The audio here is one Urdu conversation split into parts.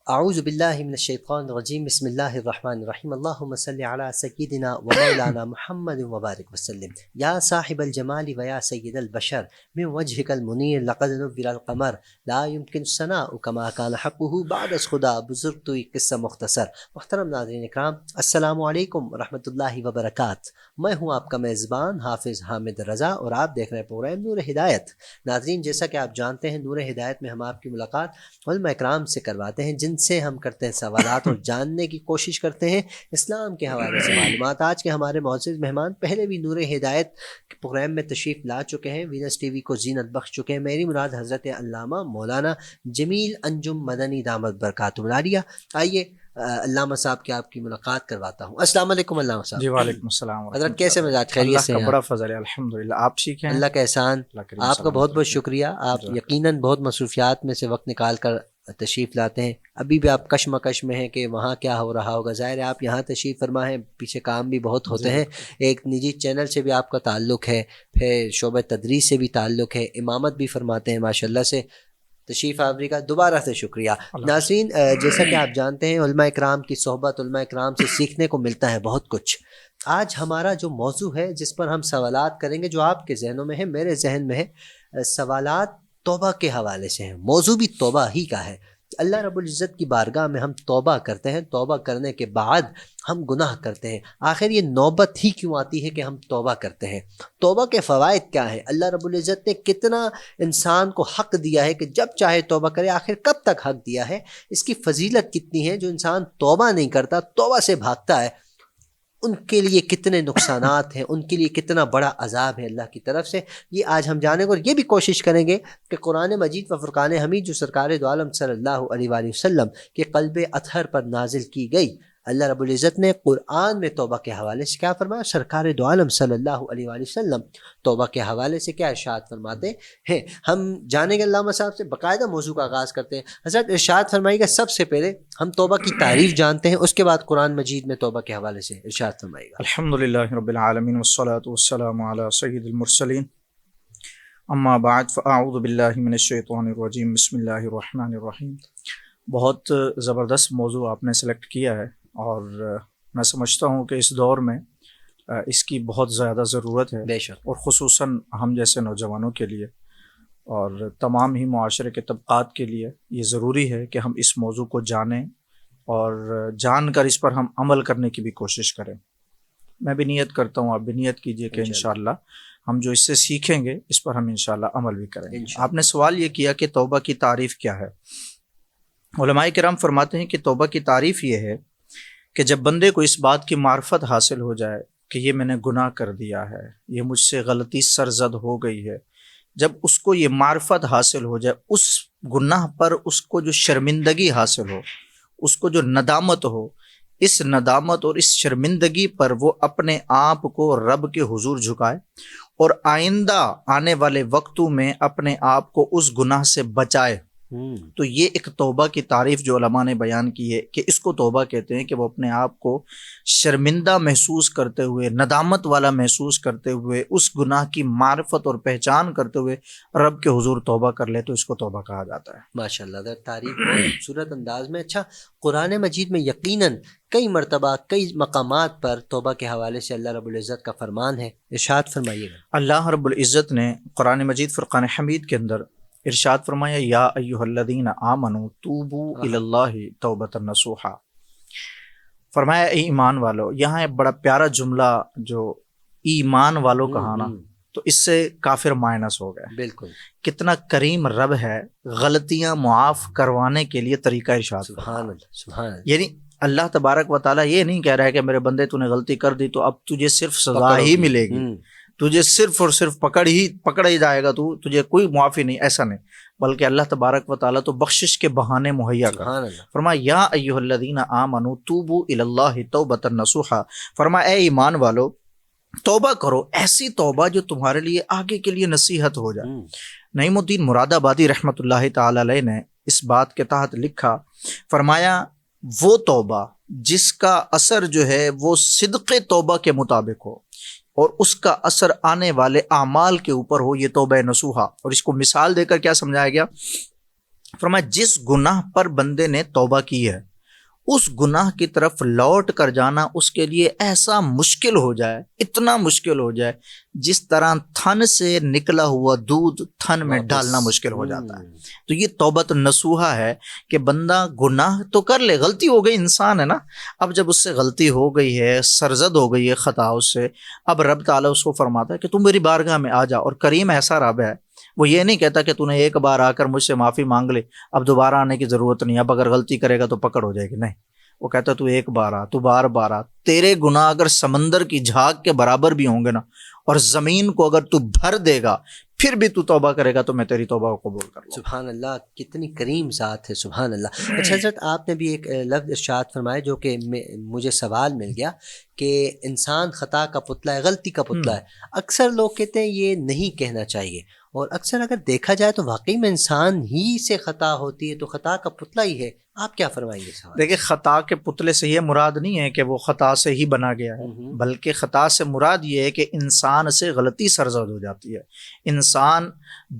اعوذ باللہ من الشیطان الرجیم بسم اللہ الرحمن الرحیم اللہم صلی علی سیدنا و مولانا محمد وبارک وسلم یا صاحب الجمال و یا سید البشر من وجهک المنیر لقد نور القمر لا يمکن الثناء کما کان حقه بعد از خدا بزرگ تو قصہ مختصر۔ محترم ناظرین اکرام، السلام علیکم ورحمۃ اللہ وبرکاتہ۔ میں ہوں آپ کا میزبان حافظ حامد رضا اور آپ دیکھ رہے ہیں پروگرام نور ہدایت۔ ناظرین، جیسا کہ آپ جانتے ہیں، نور ہدایت میں ہم آپ کی ملاقات علماء اکرام سے کرواتے ہیں، جن سے ہم کرتے ہیں سوالات اور جاننے کی کوشش کرتے ہیں اسلام کے حوالے سے معلومات۔ آج کے ہمارے معزز مہمان پہلے بھی نور ہدایت کے پروگرام میں تشریف لا چکے ہیں، وینس ٹی وی کو زینت بخش چکے ہیں۔ میری مراد حضرت علامہ مولانا جمیل انجم مدنی دامت برکاتہ العالیہ۔ آئیے علامہ صاحب کے آپ کی ملاقات کرواتا ہوں۔ السلام علیکم علامہ صاحب۔ جی وعلیکم السلام۔ حضرت کیسے مزاج، خیریت سے ہیں؟ اللہ کا بڑا فضل ہے، الحمدللہ۔ آپ ٹھیک ہیں؟ اللہ کا احسان، آپ کا بہت بہت شکریہ۔ آپ یقیناً بہت مصروفیات میں سے وقت نکال کر تشریف لاتے ہیں۔ ابھی بھی آپ کشمکش میں ہیں کہ وہاں کیا ہو رہا ہوگا، ظاہر ہے آپ یہاں تشریف فرما ہیں، پیچھے کام بھی بہت ہوتے ہیں۔ ایک نجی چینل سے بھی آپ کا تعلق ہے، پھر شعبہ تدریس سے بھی تعلق ہے، امامت بھی فرماتے ہیں ماشاءاللہ سے۔ تشریف آوری کا دوبارہ سے شکریہ۔ ناظرین، جیسا کہ آپ جانتے ہیں، علماء اکرام کی صحبت، علماء اکرام سے سیکھنے کو ملتا ہے بہت کچھ۔ آج ہمارا جو موضوع ہے جس پر ہم سوالات کریں گے، جو آپ کے ذہنوں میں ہے، میرے ذہن میں ہے، سوالات توبہ کے حوالے سے ہیں۔ موضوع بھی توبہ ہی کا ہے۔ اللہ رب العزت کی بارگاہ میں ہم توبہ کرتے ہیں، توبہ کرنے کے بعد ہم گناہ کرتے ہیں۔ آخر یہ نوبت ہی کیوں آتی ہے کہ ہم توبہ کرتے ہیں؟ توبہ کے فوائد کیا ہیں؟ اللہ رب العزت نے کتنا انسان کو حق دیا ہے کہ جب چاہے توبہ کرے؟ آخر کب تک حق دیا ہے؟ اس کی فضیلت کتنی ہے؟ جو انسان توبہ نہیں کرتا، توبہ سے بھاگتا ہے، ان کے لیے کتنے نقصانات ہیں، ان کے لیے کتنا بڑا عذاب ہے اللہ کی طرف سے، یہ آج ہم جانیں گے۔ اور یہ بھی کوشش کریں گے کہ قرآن مجید و فرقان حمید جو سرکار دو عالم صلی اللہ علیہ وآلہ وسلم کے قلب اطہر پر نازل کی گئی، اللہ رب العزت نے قرآن میں توبہ کے حوالے سے کیا فرمایا، سرکار دو عالم صلی اللہ علیہ وآلہ وسلم توبہ کے حوالے سے کیا ارشاد فرماتے ہیں، ہم جانیں گے۔ علامہ صاحب سے باقاعدہ موضوع کا آغاز کرتے ہیں۔ حضرت ارشاد فرمائیے گا، سب سے پہلے ہم توبہ کی تعریف جانتے ہیں، اس کے بعد قرآن مجید میں توبہ کے حوالے سے ارشاد فرمائیے گا۔ الحمدللہ رب العالمین والصلاة والسلام علی سید المرسلین، اما بعد فاعوذ باللہ من الشیطان الرجیم، بسم اللہ الرحمن الرحیم۔ بہت زبردست موضوع آپ نے سلیکٹ کیا ہے، اور میں سمجھتا ہوں کہ اس دور میں اس کی بہت زیادہ ضرورت ہے، بے شک، اور خصوصاً ہم جیسے نوجوانوں کے لیے اور تمام ہی معاشرے کے طبقات کے لیے یہ ضروری ہے کہ ہم اس موضوع کو جانیں، اور جان کر اس پر ہم عمل کرنے کی بھی کوشش کریں۔ میں بھی نیت کرتا ہوں، آپ بھی نیت کیجئے کہ انشاءاللہ ہم جو اس سے سیکھیں گے اس پر ہم انشاءاللہ عمل بھی کریں گے۔ آپ نے سوال یہ کیا کہ توبہ کی تعریف کیا ہے۔ علماء کرام فرماتے ہیں کہ توبہ کی تعریف یہ ہے کہ جب بندے کو اس بات کی معرفت حاصل ہو جائے کہ یہ میں نے گناہ کر دیا ہے، یہ مجھ سے غلطی سرزد ہو گئی ہے، جب اس کو یہ معرفت حاصل ہو جائے، اس گناہ پر اس کو جو شرمندگی حاصل ہو، اس کو جو ندامت ہو، اس ندامت اور اس شرمندگی پر وہ اپنے آپ کو رب کے حضور جھکائے، اور آئندہ آنے والے وقتوں میں اپنے آپ کو اس گناہ سے بچائے، تو یہ ایک توبہ کی تعریف جو علماء نے بیان کی ہے کہ اس کو توبہ کہتے ہیں، کہ وہ اپنے آپ کو شرمندہ محسوس کرتے ہوئے، ندامت والا محسوس کرتے ہوئے، اس گناہ کی معرفت اور پہچان کرتے ہوئے رب کے حضور توبہ کر لے، تو اس کو توبہ کہا جاتا ہے۔ ماشاءاللہ، در تعریف بہت خوبصورت انداز میں۔ اچھا، قرآن مجید میں یقیناً کئی مرتبہ کئی مقامات پر توبہ کے حوالے سے اللہ رب العزت کا فرمان ہے، ارشاد فرمائیے گا۔ اللہ رب العزت نے قرآن مجید فرقان حمید کے اندر ارشاد فرمایا، یا ایھا الذین آمنوا توبوا الی اللہ توبۃ نصوحا۔ فرمایا اے ایمان والو۔ یہاں ایک بڑا پیارا جملہ جو ایمان والو کہا نا، تو اس سے کافر مائنس ہو گئے۔ بالکل، کتنا کریم رب ہے، غلطیاں معاف کروانے کے لیے طریقہ ارشاد۔ سبحان اللہ، سبحان اللہ۔ یعنی اللہ تبارک و تعالیٰ یہ نہیں کہہ رہا ہے کہ میرے بندے تو نے غلطی کر دی تو اب تجھے صرف سزا ہی ملے گی، تجھے صرف اور صرف پکڑ ہی جائے گا، تو تجھے کوئی معافی نہیں، ایسا نہیں، بلکہ اللہ تبارک و تعالیٰ تو بخشش کے بہانے مہیا کر۔ فرمایا یا ایھا الذین آمنوا توبوا الی اللہ توبۃ نصوحا۔ فرمایا اے ایمان والو، توبہ کرو، ایسی توبہ جو تمہارے لیے آگے کے لیے نصیحت ہو جائے۔ نعیم الدین مراد آبادی رحمۃ اللہ تعالی علیہ نے اس بات کے تحت لکھا، فرمایا وہ توبہ جس کا اثر جو ہے وہ صدق توبہ کے مطابق ہو، اور اس کا اثر آنے والے اعمال کے اوپر ہو، یہ توبہ نصوحا۔ اور اس کو مثال دے کر کیا سمجھایا گیا فرمایا جس گناہ پر بندے نے توبہ کی ہے اس گناہ کی طرف لوٹ کر جانا اس کے لیے ایسا مشکل ہو جائے، اتنا مشکل ہو جائے جس طرح تھن سے نکلا ہوا دودھ تھن میں ڈالنا مشکل ہو جاتا ہے۔ تو یہ توبۃ نصوحہ ہے کہ بندہ گناہ تو کر لے، غلطی ہو گئی، انسان ہے نا، اب جب اس سے غلطی ہو گئی ہے، سرزد ہو گئی ہے خطا اس سے، اب رب تعالیٰ اس کو فرماتا ہے کہ تم میری بارگاہ میں آ جا۔ اور کریم ایسا رب ہے، وہ یہ نہیں کہتا کہ تو نے ایک بار آ کر مجھ سے معافی مانگ لے، اب دوبارہ آنے کی ضرورت نہیں، اب اگر غلطی کرے گا تو پکڑ ہو جائے گی، نہیں، وہ کہتا تو ایک بار آ، تو بار بار آ، تیرے گناہ اگر سمندر کی جھاگ کے برابر بھی ہوں گے نا، اور زمین کو اگر تو بھر دے گا پھر بھی تو توبہ کرے گا تو میں تیری توبہ کو قبول کر لوں۔ سبحان اللہ، کتنی کریم ذات ہے، سبحان اللہ۔ اچھا حضرت، آپ نے بھی ایک لفظ ارشاد فرمایا جو کہ مجھے سوال مل گیا کہ انسان خطا کا پتلا ہے، غلطی کا پتلا ہے۔ اکثر لوگ کہتے ہیں یہ نہیں کہنا چاہیے، اور اکثر اگر دیکھا جائے تو واقعی میں انسان ہی سے خطا ہوتی ہے، تو خطا کا پتلا ہی ہے۔ آپ کیا فرمائیں گے؟ دیکھیں، خطا کے پتلے سے یہ مراد نہیں ہے کہ وہ خطا سے ہی بنا گیا ہے، بلکہ خطا سے مراد یہ ہے کہ انسان سے غلطی سرزد ہو جاتی ہے۔ انسان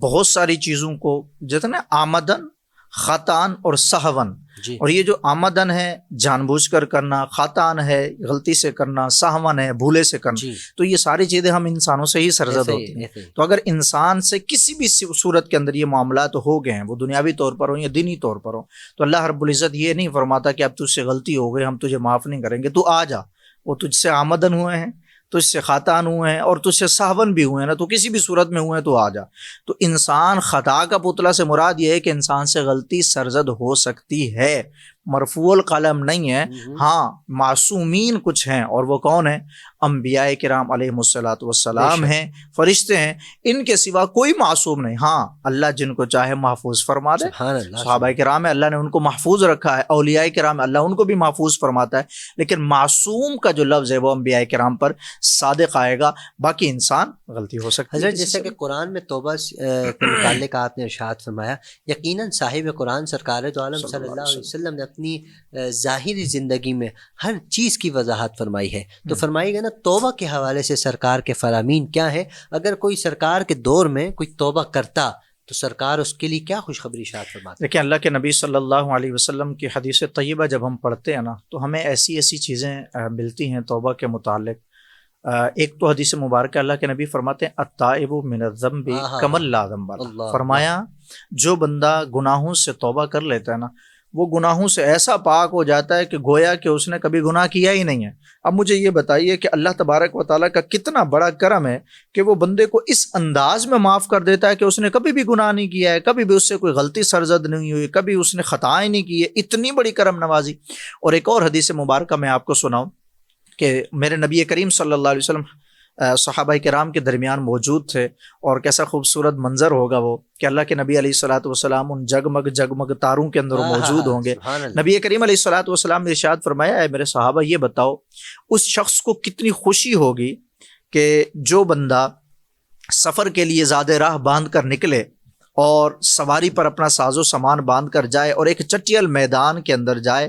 بہت ساری چیزوں کو جتنے آمدن، خطان اور سہون، اور یہ جو آمدن ہے جان بوجھ کر کرنا، خطان ہے غلطی سے کرنا، سہون ہے بھولے سے کرنا، تو یہ ساری چیزیں ہم انسانوں سے ہی سرزد ہوتی ہیں۔ تو اگر انسان سے کسی بھی صورت کے اندر یہ معاملات ہو گئے ہیں، وہ دنیاوی طور پر ہوں یا دینی طور پر ہوں، تو اللہ رب العزت یہ نہیں فرماتا کہ اب تجھ سے غلطی ہو گئی، ہم تجھے معاف نہیں کریں گے، تو آ جا۔ وہ تجھ سے آمدن ہوئے ہیں، تجھ سے خطان ہوئے ہیں، اور تجھ سے سہون بھی ہوئے ہیں نا، تو کسی بھی صورت میں ہوئے ہیں تو آ جا۔ تو انسان خطا کا پتلا سے مراد یہ ہے کہ انسان سے غلطی سرزد ہو سکتی ہے، مرفوع القلم نہیں ہے۔ ہاں، معصومین کچھ ہیں، اور وہ کون ہیں؟ انبیاء کرام علیہ الصلوۃ والسلام ہیں، فرشتے ہیں، ان کے سوا کوئی معصوم نہیں۔ ہاں، اللہ جن کو چاہے محفوظ فرما دے، صحابہ کرام ہے اللہ نے ان کو محفوظ رکھا ہے، اولیاء کرام اللہ ان کو بھی محفوظ فرماتا ہے، لیکن معصوم کا جو لفظ ہے وہ انبیاء کرام پر صادق آئے گا، باقی انسان غلطی ہو سکتی ہے۔ حضرت، جیسا کہ قرآن میں توبہ کے متعلق آپ نے ارشاد فرمایا، یقیناً صاحب قرآن سرکار دو عالم صلی اللہ علیہ وسلم نے اپنی ظاہری زندگی میں ہر چیز کی وضاحت فرمائی ہے، تو فرمائی گا نا توبہ کے حوالے سے سرکار کے فرامین کیا ہے؟ اگر کوئی سرکار کے دور میں کوئی توبہ کرتا تو سرکار اس کے لیے کیا خوشخبری ارشاد فرماتے؟ دیکھیں، اللہ کے نبی صلی اللہ علیہ وسلم کی حدیث طیبہ جب ہم پڑھتے ہیں نا تو ہمیں ایسی ایسی چیزیں ملتی ہیں توبہ کے متعلق۔ ایک تو حدیث مبارکہ اللہ کے نبی فرماتے ہیں التائب من الذنب کمن لا ذنب لہ، فرمایا جو بندہ گناہوں سے توبہ کر لیتا ہے نا وہ گناہوں سے ایسا پاک ہو جاتا ہے کہ گویا کہ اس نے کبھی گناہ کیا ہی نہیں ہے۔ اب مجھے یہ بتائیے کہ اللہ تبارک و تعالیٰ کا کتنا بڑا کرم ہے کہ وہ بندے کو اس انداز میں معاف کر دیتا ہے کہ اس نے کبھی بھی گناہ نہیں کیا ہے، کبھی بھی اس سے کوئی غلطی سرزد نہیں ہوئی، کبھی اس نے خطائیں نہیں کی ہے، اتنی بڑی کرم نوازی۔ اور ایک اور حدیث مبارکہ میں آپ کو سناؤں کہ میرے نبی کریم صلی اللہ علیہ وسلم صحابہ کرام کے درمیان موجود تھے، اور کیسا خوبصورت منظر ہوگا وہ کہ اللہ کے نبی علیہ الصلوۃ والسلام ان جگمگ جگمگ تاروں کے اندر موجود ہوں گے۔ نبی کریم علیہ الصلوۃ والسلام نے ارشاد فرمایا، اے میرے صحابہ یہ بتاؤ اس شخص کو کتنی خوشی ہوگی کہ جو بندہ سفر کے لیے زیادہ راہ باندھ کر نکلے اور سواری پر اپنا ساز و سامان باندھ کر جائے اور ایک چٹیل میدان کے اندر جائے،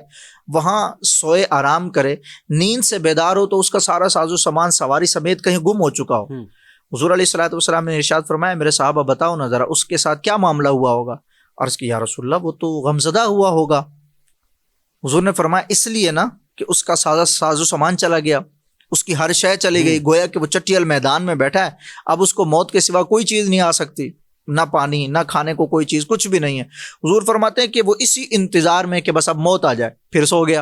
وہاں سوئے آرام کرے، نیند سے بیدار ہو تو اس کا سارا ساز و سامان سواری سمیت کہیں گم ہو چکا ہو۔ حضور علیہ الصلوۃ والسلام نے ارشاد فرمایا، میرے صحابہ بتاؤ نا ذرا اس کے ساتھ کیا معاملہ ہوا ہوگا؟ عرض کی یا رسول اللہ وہ تو غمزدہ ہوا ہوگا۔ حضور نے فرمایا اس لیے نا کہ اس کا ساز و سامان چلا گیا، اس کی ہر شے چلی گئی، گویا کہ وہ چٹیل میدان میں بیٹھا ہے، اب اس کو موت کے سوا کوئی چیز نہیں آ سکتی، نہ پانی نہ کھانے کو کوئی چیز، کچھ بھی نہیں ہے۔ حضور فرماتے ہیں کہ وہ اسی انتظار میں کہ بس اب موت آ جائے، پھر سو گیا۔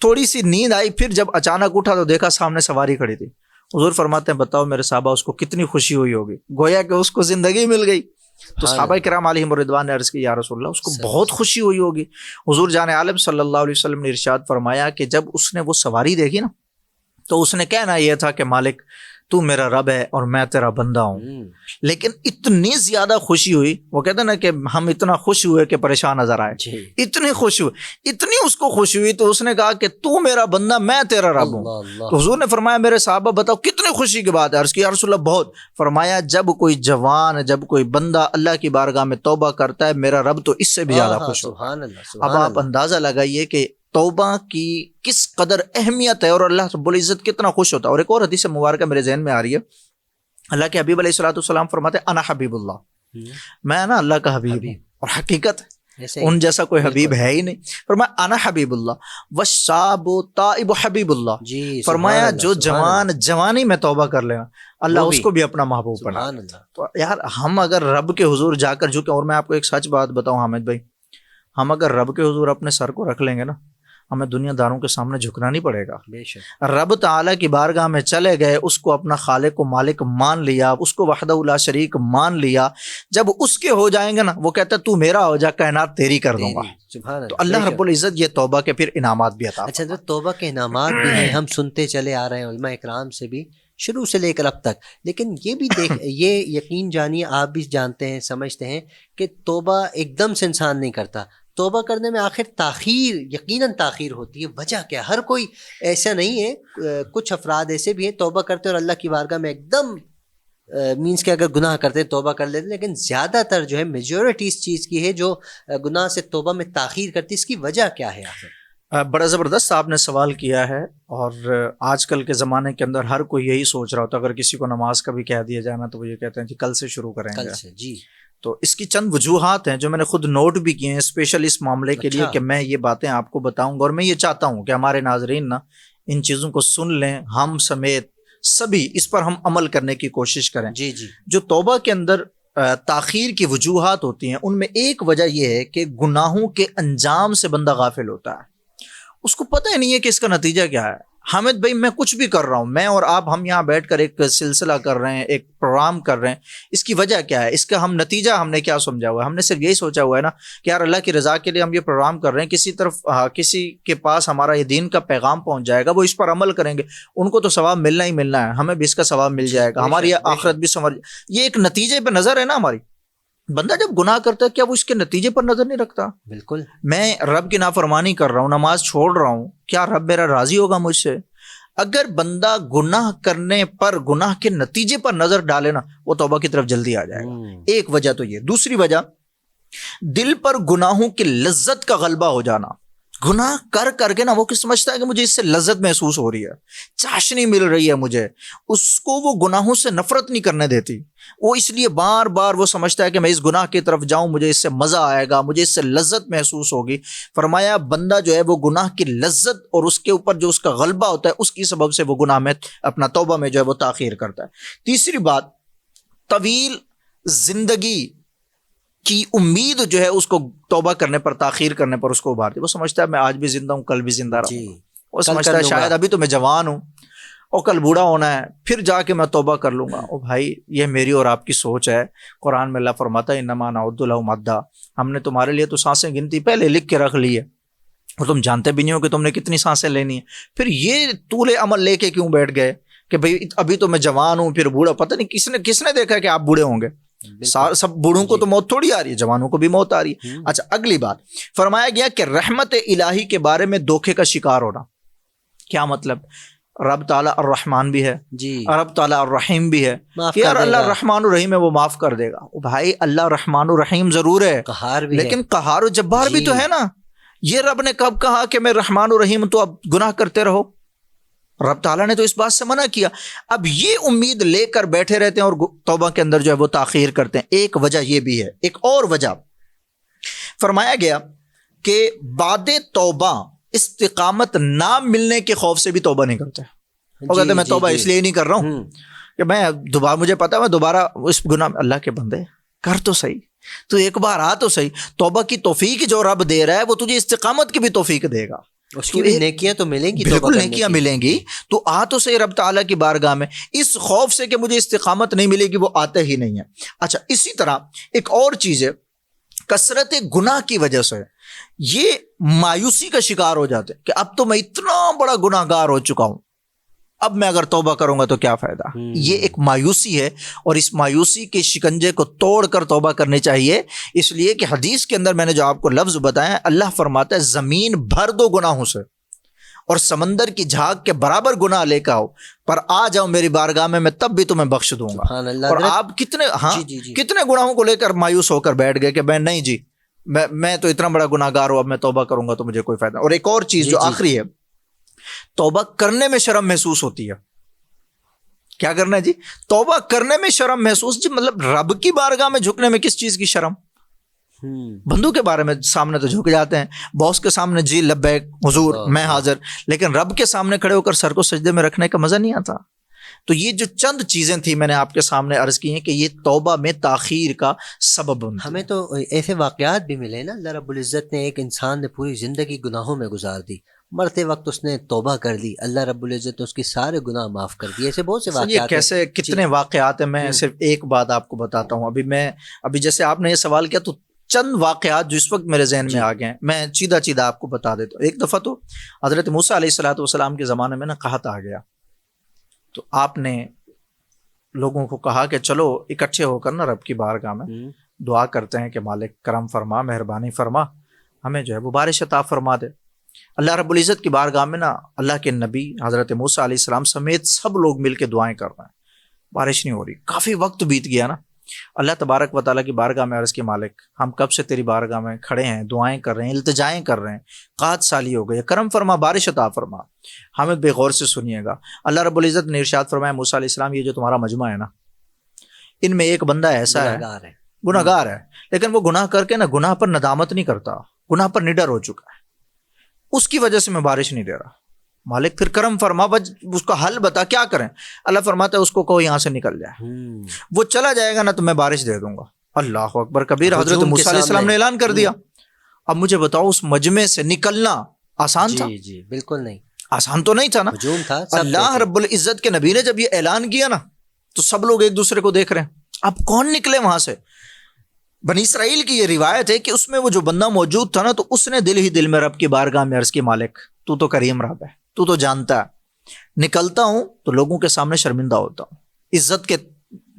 تھوڑی سی نیند آئی، پھر جب اچانک اٹھا تو دیکھا سامنے سواری کھڑی تھی۔ حضور فرماتے ہیں بتاؤ میرے صحابہ اس کو کتنی خوشی ہوئی ہوگی، گویا کہ اس کو زندگی مل گئی۔ تو صحابہ کرام علیہم الرضوان نے عرض کی یا رسول اللہ اس کو بہت خوشی ہوئی ہوگی۔ حضور جان عالم صلی اللہ علیہ وسلم نے ارشاد فرمایا کہ جب اس نے وہ سواری دیکھی نا تو اس نے کہنا یہ تھا کہ مالک تو میرا رب ہے اور میں تیرا بندہ ہوں، لیکن اتنی زیادہ خوشی ہوئی، وہ کہتے ہیں نا کہ ہم اتنا خوش ہوئے کہ پریشان نظر آئے، اتنی خوش ہوئی، اتنی اس کو خوشی ہوئی تو اس نے کہا کہ تو میرا بندہ میں تیرا رب ہوں۔ تو حضور نے فرمایا میرے صحابہ بتاؤ کتنی خوشی کی بات ہے؟ عرض کی یا رسول اللہ بہت۔ فرمایا جب کوئی جوان، جب کوئی بندہ اللہ کی بارگاہ میں توبہ کرتا ہے میرا رب تو اس سے بھی زیادہ خوش ہوتا ہے۔ اب آپ اندازہ لگائیے کہ توبہ کی کس قدر اہمیت ہے اور اللہ رب العزت کتنا خوش ہوتا ہے۔ اور ایک اور حدیث مبارکہ میرے ذہن میں آ رہی ہے، اللہ کے حبیب علیہ الصلوۃ والسلام فرماتے ہیں انا حبیب اللہ، میں نا اللہ کا حبیب ہوں۔ اور حقیقت ایسے ہی ان جیسا کوئی حبیب بالکل۔ ہے ہی نہیں. فرمایا انا حبیب اللہ والشاب تائب حبیب اللہ. جی فرمایا سبحان اللہ، جو سبحان اللہ، جوان جوانی میں توبہ کر لینا اللہ وہ اس کو بھی اپنا محبوب بنا سبحان لیتا. اللہ، تو یار ہم اگر رب کے حضور جا کر جھکیں، اور میں آپ کو ایک سچ بات بتاؤں حامد بھائی، ہم اگر رب کے حضور اپنے سر کو رکھ لیں گے نا، ہمیں دنیا داروں کے سامنے جھکنا نہیں پڑے گا. بے شک، رب تعالیٰ کی بارگاہ میں چلے گئے، اس کو اپنا خالق و مالک مان لیا، اس کو وحدہ لا شریک مان لیا. جب اس کے ہو جائیں گے نا، وہ کہتا ہے تو میرا ہو جا، کائنات تیری کر دوں گا. سبحان اللہ، تو اللہ بے رب شک۔ العزت یہ توبہ کے پھر انعامات بھی عطا اچھا فرماتا حضرت، توبہ کے انعامات بھی ہیں، ہم سنتے چلے آ رہے ہیں علماء اکرام سے بھی شروع سے لے کر اب تک، لیکن یہ بھی یہ یقین جانیے، آپ بھی جانتے ہیں، سمجھتے ہیں کہ توبہ ایک دم سے انسان نہیں کرتا. توبہ کرنے میں آخر تاخیر، یقیناً تاخیر ہوتی ہے. وجہ کیا؟ ہر کوئی ایسا نہیں ہے، کچھ افراد ایسے بھی ہیں توبہ کرتے اور اللہ کی بارگاہ میں ایک دم مینس کہ اگر گناہ کرتے توبہ کر لیتے، لیکن زیادہ تر جو ہے میجورٹی اس چیز کی ہے جو گناہ سے توبہ میں تاخیر کرتی. اس کی وجہ کیا ہے آخر؟ بڑا زبردست آپ نے سوال کیا ہے. اور آج کل کے زمانے کے اندر ہر کوئی یہی سوچ رہا ہوتا ہے، اگر کسی کو نماز کا بھی کہہ دیا جائے نا تو وہ یہ کہتے ہیں کہ کل سے شروع کریں کل گے. سے، جی. تو اس کی چند وجوہات ہیں جو میں نے خود نوٹ بھی کیے ہیں اسپیشل اس معاملے کے لیے، اچھا، کہ میں یہ باتیں آپ کو بتاؤں گا. اور میں یہ چاہتا ہوں کہ ہمارے ناظرین نا ان چیزوں کو سن لیں، ہم سمیت سبھی اس پر ہم عمل کرنے کی کوشش کریں. جی جی، جو توبہ کے اندر تاخیر کی وجوہات ہوتی ہیں، ان میں ایک وجہ یہ ہے کہ گناہوں کے انجام سے بندہ غافل ہوتا ہے. اس کو پتہ ہی نہیں ہے کہ اس کا نتیجہ کیا ہے. حامد بھائی میں کچھ بھی کر رہا ہوں، میں اور آپ ہم یہاں بیٹھ کر ایک سلسلہ کر رہے ہیں، ایک پروگرام کر رہے ہیں، اس کی وجہ کیا ہے؟ اس کا ہم نتیجہ ہم نے کیا سمجھا ہوا ہے؟ ہم نے صرف یہی سوچا ہوا ہے نا کہ یار اللہ کی رضا کے لیے ہم یہ پروگرام کر رہے ہیں، کسی کے پاس ہمارا یہ دین کا پیغام پہنچ جائے گا، وہ اس پر عمل کریں گے، ان کو تو ثواب ملنا ہی ملنا ہے، ہمیں بھی اس کا ثواب مل جائے گا، ہماری آخرت بھی سمجھ. یہ ایک نتیجے پہ نظر ہے نا ہماری. بندہ جب گناہ کرتا ہے کیا وہ اس کے نتیجے پر نظر نہیں رکھتا؟ بالکل. میں رب کی نافرمانی کر رہا ہوں، نماز چھوڑ رہا ہوں، کیا رب میرا راضی ہوگا مجھ سے؟ اگر بندہ گناہ کرنے پر، گناہ کے نتیجے پر نظر ڈالے نا، وہ توبہ کی طرف جلدی آ جائے گا. ایک وجہ تو یہ. دوسری وجہ دل پر گناہوں کی لذت کا غلبہ ہو جانا. گناہ کر کر کے نا وہ سمجھتا ہے کہ مجھے اس سے لذت محسوس ہو رہی ہے، چاشنی مل رہی ہے مجھے، اس کو وہ گناہوں سے نفرت نہیں کرنے دیتی. وہ اس لیے بار بار وہ سمجھتا ہے کہ میں اس گناہ کی طرف جاؤں، مجھے اس سے مزہ آئے گا، مجھے اس سے لذت محسوس ہوگی. فرمایا بندہ جو ہے وہ گناہ کی لذت اور اس کے اوپر جو اس کا غلبہ ہوتا ہے اس کی سبب سے وہ گناہ میں اپنا توبہ میں جو ہے وہ تاخیر کرتا ہے. تیسری بات، طویل زندگی کی امید جو ہے اس کو توبہ کرنے پر، تاخیر کرنے پر اس کو ابھارتی. وہ سمجھتا ہے میں آج بھی زندہ ہوں، کل بھی زندہ رہوں گا. وہ سمجھتا ہے شاید ابھی تو میں جوان ہوں اور کل بوڑھا ہونا ہے، پھر جا کے میں توبہ کر لوں گا. او بھائی یہ میری اور آپ کی سوچ ہے. قرآن میں اللہ فرماتا ہے انما نعد لهم عدا، ہم نے تمہارے لیے تو سانسیں گنتی پہلے لکھ کے رکھ لی ہے، اور تم جانتے بھی نہیں ہو کہ تم نے کتنی سانسیں لینی ہیں. پھر یہ طول عمل لے کے کیوں بیٹھ گئے کہ بھئی ابھی تو میں جوان ہوں پھر بوڑھا؟ پتہ نہیں کس نے دیکھا کہ آپ بوڑھے ہوں گے. سب بوڑھوں کو تو موت تھوڑی آ رہی ہے، جوانوں کو بھی موت آ رہی ہے. اچھا اگلی بات فرمایا گیا کہ رحمت الہی کے بارے میں دھوکے کا شکار ہونا. کیا مطلب؟ رب تعالیٰ الرحمن بھی ہے، جی، رب تعالیٰ الرحیم بھی ہے، کہ یار اللہ رحمان الرحیم ہے، وہ معاف کر دے گا. بھائی اللہ رحمان الرحیم ضرور ہے، قہار بھی لیکن قہار و جبار بھی جی. تو ہے نا. یہ رب نے کب کہا کہ میں رحمان الرحیم تو اب گناہ کرتے رہو؟ رب تعالیٰ نے تو اس بات سے منع کیا. اب یہ امید لے کر بیٹھے رہتے ہیں اور توبہ کے اندر جو ہے وہ تاخیر کرتے ہیں. ایک وجہ یہ بھی ہے. ایک اور وجہ فرمایا گیا کہ بعد توبہ استقامت نہ ملنے کے خوف سے بھی توبہ نہیں کرتے. وہ کہتے ہیں میں توبہ اس لیے نہیں کر رہا ہوں کہ میں دوبارہ، مجھے پتا ہے میں دوبارہ اس گناہ. اللہ کے بندے کر تو صحیح، تو ایک بار آ تو صحیح. توبہ کی توفیق جو رب دے رہا ہے وہ تجھے استقامت کی بھی توفیق دے گا. اس کی بھی نیکیاں تو ملیں گی، بالکل نیکیاں ملیں گی. تو آ تو صحیح رب تعالیٰ کی بارگاہ میں، اس خوف سے کہ مجھے استقامت نہیں ملے گی وہ آتے ہی نہیں ہے. اچھا اسی طرح ایک اور چیز ہے، کثرت گناہ کی وجہ سے یہ مایوسی کا شکار ہو جاتے ہیں کہ اب تو میں اتنا بڑا گناہ گار ہو چکا ہوں، اب میں اگر توبہ کروں گا تو کیا فائدہ. یہ ایک مایوسی ہے، اور اس مایوسی کے شکنجے کو توڑ کر توبہ کرنی چاہیے. اس لیے کہ حدیث کے اندر میں نے جو آپ کو لفظ بتایا، اللہ فرماتا ہے زمین بھر دو گناہوں سے اور سمندر کی جھاگ کے برابر گناہ لے کے آؤ، پر آ جاؤ میری بارگاہ میں تب بھی تمہیں بخش دوں گا. اور آپ کتنے گناہوں کو لے کر مایوس ہو کر بیٹھ گئے کہ میں نہیں جی، میں تو اتنا بڑا گناہ گار ہوں، اب میں توبہ کروں گا تو مجھے کوئی فائدہ. اور ایک اور چیز جو آخری ہے، توبہ کرنے میں شرم محسوس ہوتی ہے. کیا کرنا ہے جی؟ توبہ کرنے میں شرم محسوس. جی مطلب رب کی بارگاہ میں جھکنے میں کس چیز کی شرم؟ بندوں کے بارے میں سامنے تو جھک جاتے ہیں، باس کے سامنے جی لبیک حضور میں حاضر، لیکن رب کے سامنے کھڑے ہو کر سر کو سجدے میں رکھنے کا مزہ نہیں آتا۔ تو یہ جو چند چیزیں تھیں میں نے آپ کے سامنے عرض کی ہیں کہ یہ توبہ میں تاخیر کا سبب بنتی ہیں۔ ہمیں تو ایسے واقعات بھی ملے نا، اللہ رب العزت نے ایک انسان نے پوری زندگی گناہوں میں گزار دی، مرتے وقت اس نے توبہ کر لی، اللہ رب العزت نے اس کی سارے گناہ معاف کر دیے۔ ایسے بہت سے یہ واقعات کیسے کتنے واقعات ہیں، میں صرف ایک بات آپ کو بتاتا ہوں۔ ابھی جیسے آپ نے یہ سوال کیا تو چند واقعات جو اس وقت میرے ذہن میں آ گئے ہیں، میں چیدہ چیدہ آپ کو بتا دیتا ہوں۔ ایک دفعہ تو حضرت موسیٰ علیہ الصلوۃ والسلام کے زمانے میں نا قحط آ گیا، تو آپ نے لوگوں کو کہا کہ چلو اکٹھے ہو کر نا رب کی بارگاہ میں دعا کرتے ہیں کہ مالک کرم فرما، مہربانی فرما، ہمیں جو ہے وہ بارش عطا فرما دے۔ اللہ رب العزت کی بارگاہ میں نا اللہ کے نبی حضرت موسیٰ علیہ السلام سمیت سب لوگ مل کے دعائیں کر رہے ہیں، بارش نہیں ہو رہی، کافی وقت بیت گیا نا۔ اللہ تبارک و تعالیٰ کی بارگاہ میں عرض کی مالک ہم کب سے تیری بارگاہ میں کھڑے ہیں، دعائیں کر رہے ہیں، التجائیں کر رہے ہیں، قحط سالی ہو گئی، کرم فرما، بارش عطا فرما، ہمیں بے غور سے سنیے گا۔ اللہ رب العزت نے ارشاد فرمایا موسیٰ علیہ السلام یہ جو تمہارا مجمع ہے نا، ان میں ایک بندہ ایسا ہے گناہگار ہے، لیکن وہ گناہ کر کے نا گناہ پر ندامت نہیں کرتا، گناہ پر نڈر ہو چکا ہے، اس کی وجہ سے میں بارش نہیں دے رہا۔ مالک پھر کرم فرما، اس کا حل بتا کیا کریں؟ اللہ فرماتا ہے اس کو کہو یہاں سے نکل جائے، وہ چلا جائے گا نا تو میں بارش دے دوں گا۔ اللہ اکبر کبیر، حضرت موسیٰ علیہ السلام نے اعلان کر دیا۔ اب مجھے بتاؤ اس مجمع سے نکلنا آسان تھا؟ جی بالکل نہیں، آسان تو نہیں تھا نا۔ ہجوم تھا۔ اللہ رب العزت کے نبی نے جب یہ اعلان کیا نا تو سب لوگ ایک دوسرے کو دیکھ رہے ہیں، اب کون نکلے وہاں سے؟ بنی اسرائیل کی یہ روایت ہے کہ اس میں وہ جو بندہ موجود تھا نا تو اس نے دل ہی دل میں رب کی بارگاہ میں عرض کی مالک تو کریم رب ہے، تو جانتا ہے نکلتا ہوں تو لوگوں کے سامنے شرمندہ ہوتا ہوں، عزت کے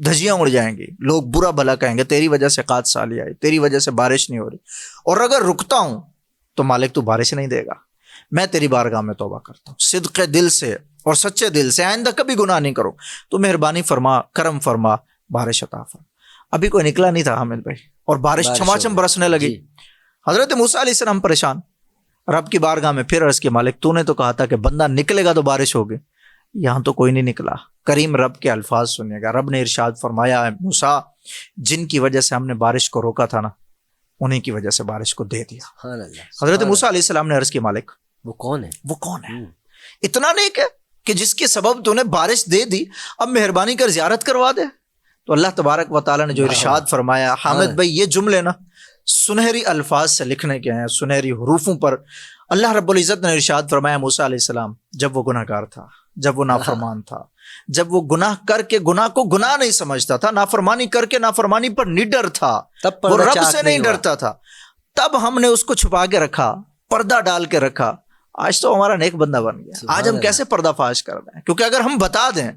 دھجیاں اڑ جائیں گی، لوگ برا بھلا کہیں گے تیری وجہ سے قحط سالی آئی، تیری وجہ سے بارش نہیں ہو رہی، اور اگر رکتا ہوں تو مالک تو بارش نہیں دے گا۔ میں تیری بارگاہ میں توبہ کرتا ہوں صدق دل سے اور سچے دل سے، آئندہ کبھی گناہ نہیں کروں، تو مہربانی فرما، کرم فرما، بارش عطا فرما۔ ابھی کوئی نکلا نہیں تھا حامد بھائی، اور بارش چھماچھم برسنے لگی۔ حضرت موسیٰ علیہ السلام پریشان، رب کی بارگاہ میں پھر عرض کی مالک تو نے تو کہا تھا کہ بندہ نکلے گا تو بارش ہوگی، یہاں تو کوئی نہیں نکلا۔ کریم رب کے الفاظ سنیے گا، رب نے ارشاد فرمایا ہے موسیٰ جن کی وجہ سے ہم نے بارش کو روکا تھا نا انہیں کی وجہ سے بارش کو دے دیا۔ حضرت موسیٰ علیہ السلام نے عرض کی مالک وہ کون ہے؟ وہ کون ہے؟ اتنا نیک ہے کہ جس کے سبب تو نے بارش دے دی، اب مہربانی کر زیارت کروا دے۔ تو اللہ تبارک و تعالیٰ نے جو ارشاد فرمایا، حامد بھائی یہ جملے نا سنہری الفاظ سے لکھنے کے ہیں، سنہری حروفوں پر۔ اللہ رب العزت نے ارشاد فرمایا موسیٰ علیہ السلام جب وہ گناہ گار تھا، جب وہ نافرمان تھا، جب وہ گناہ کر کے گناہ کو گناہ نہیں سمجھتا تھا، نافرمانی کر کے نافرمانی پر نڈر تھا، وہ رب سے نہیں ڈرتا تھا، تب ہم نے اس کو چھپا کے رکھا، پردہ ڈال کے رکھا۔ آج تو ہمارا نیک بندہ بن گیا، آج ہم کیسے پردہ فاش کر دیں؟ کیونکہ اگر ہم بتا دیں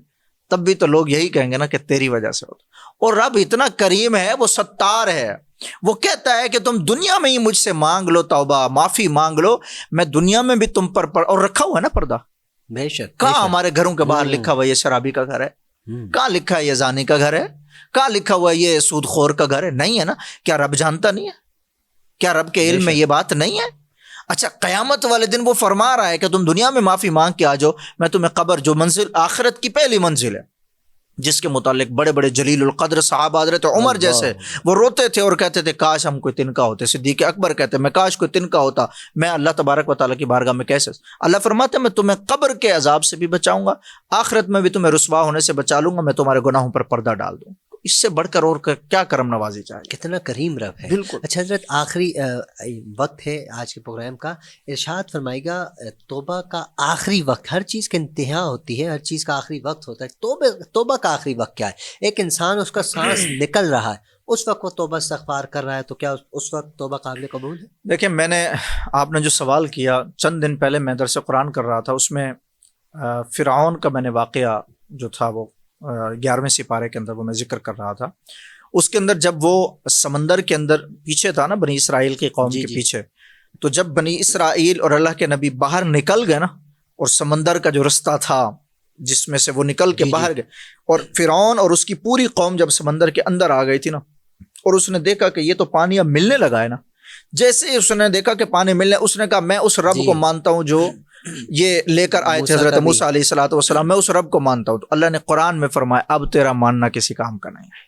تب بھی تو لوگ یہی کہیں گے نا کہ تیری وجہ سے ہوتا۔ اور رب اتنا کریم ہے، وہ ستار ہے، وہ کہتا ہے کہ تم دنیا میں ہی مجھ سے مانگ لو، توبہ معافی مانگ لو، میں دنیا میں بھی تم پر اور رکھا ہوا ہے نا پردہ۔ بے شک کہاں ہمارے گھروں کے باہر لکھا ہوا یہ شرابی کا گھر ہے؟ کہاں لکھا ہے یہ زانی کا گھر ہے؟ کہاں لکھا ہوا یہ سود خور کا گھر ہے؟ نہیں ہے نا۔ کیا رب جانتا نہیں ہے؟ کیا رب کے علم میں یہ بات نہیں ہے؟ اچھا قیامت والے دن وہ فرما رہا ہے کہ تم دنیا میں معافی مانگ کے آ جاؤ، میں تمہیں قبر جو منزل آخرت کی پہلی منزل ہے جس کے متعلق بڑے بڑے جلیل القدر صحابہ حضرت عمر جیسے وہ روتے تھے اور کہتے تھے کاش ہم کوئی تنکا ہوتے، صدیق اکبر کہتے میں کاش کوئی تنکا ہوتا، میں اللہ تبارک و تعالیٰ کی بارگاہ میں کیسے۔ اللہ فرماتے میں تمہیں قبر کے عذاب سے بھی بچاؤں گا، آخرت میں بھی تمہیں رسوا ہونے سے بچا لوں گا، میں تمہارے گناہوں پر پردہ ڈال دوں۔ اس سے بڑھ کر اور کیا کرم نوازی چاہیے؟ کتنا کریم رب ہے۔ بالکل۔ اچھا حضرت آخری وقت ہے آج کے پروگرام کا، ارشاد فرمائے گا توبہ کا آخری وقت، ہر چیز کی انتہا ہوتی ہے، ہر چیز کا آخری وقت ہوتا ہے، توبہ کا آخری وقت کیا ہے؟ ایک انسان اس کا سانس نکل رہا ہے، اس وقت وہ توبہ استغفار کر رہا ہے، تو کیا اس وقت توبہ قابل قبول ہے؟ دیکھیں آپ نے جو سوال کیا، چند دن پہلے میں درس قرآن کر رہا تھا، اس میں فرعون کا میں نے واقعہ جو تھا وہ 11ویں سپارے کے اندر وہ میں ذکر کر رہا تھا۔ اس کے اندر جب وہ سمندر کے اندر پیچھے تھا نا بنی اسرائیل کی قوم کے پیچھے، تو جب بنی اسرائیل اور اللہ کے نبی باہر نکل گئے نا، اور سمندر کا جو رستہ تھا جس میں سے وہ نکل کے باہر گئے، اور فرعون اور اس کی پوری قوم جب سمندر کے اندر آ گئی تھی نا، اور اس نے دیکھا کہ یہ تو پانی اب ملنے لگا ہے نا، جیسے ہی اس نے دیکھا کہ پانی ملنے، اس نے کہا میں اس رب کو مانتا ہوں جو یہ لے کر آئے تھے حضرت موسیٰ علیہ الصلوۃ والسلام، میں اس رب کو مانتا ہوں۔ تو اللہ نے قرآن میں فرمایا اب تیرا ماننا کسی کام کا نہیں ہے،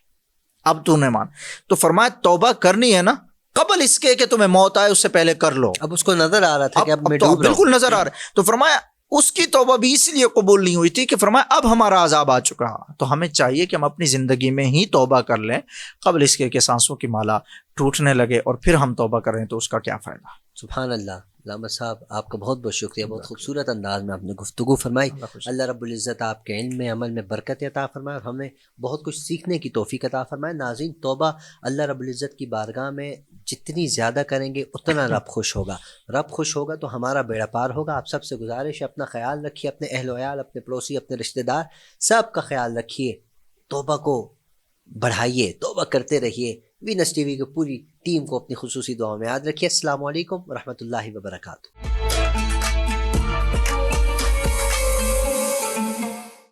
اب تو نے مان۔ تو فرمایا توبہ کرنی ہے نا قبل اس کے کہ تمہیں موت آئے اس سے پہلے کر لو. اب اس کو نظر آ رہا تھا کہ اب میں تو ڈوب رہا ہوں. بالکل نظر آ رہا ہے. تو فرمایا اس کی توبہ بھی اس لیے قبول نہیں ہوئی تھی کہ فرمایا اب ہمارا عذاب آ چکا. تو ہمیں چاہیے کہ ہم اپنی زندگی میں ہی توبہ کر لیں قبل اس کے کہ سانسوں کی مالا ٹوٹنے لگے اور پھر ہم توبہ کریں تو اس کا کیا فائدہ. سبحان اللہ. علامہ صاحب آپ کا بہت بہت شکریہ. بہت خوبصورت انداز میں آپ نے گفتگو فرمائی. اللہ رب العزت آپ کے علم میں عمل میں برکت عطا فرمائے اور ہمیں بہت کچھ سیکھنے کی توفیق عطا فرمائے. ناظرین توبہ اللہ رب العزت کی بارگاہ میں جتنی زیادہ کریں گے اتنا رب خوش ہوگا. رب خوش ہوگا تو ہمارا بیڑا پار ہوگا. آپ سب سے گزارش ہے اپنا خیال رکھیے, اپنے اہل و عیال, اپنے پڑوسی, اپنے رشتہ دار سب کا خیال رکھیے. توبہ کو بڑھائیے, توبہ کرتے رہیے. وینس ٹی وی کی پوری ٹیم کو اپنی خصوصی دعاؤں میں یاد رکھیے. السلام علیکم ورحمۃ اللہ وبرکاتہ.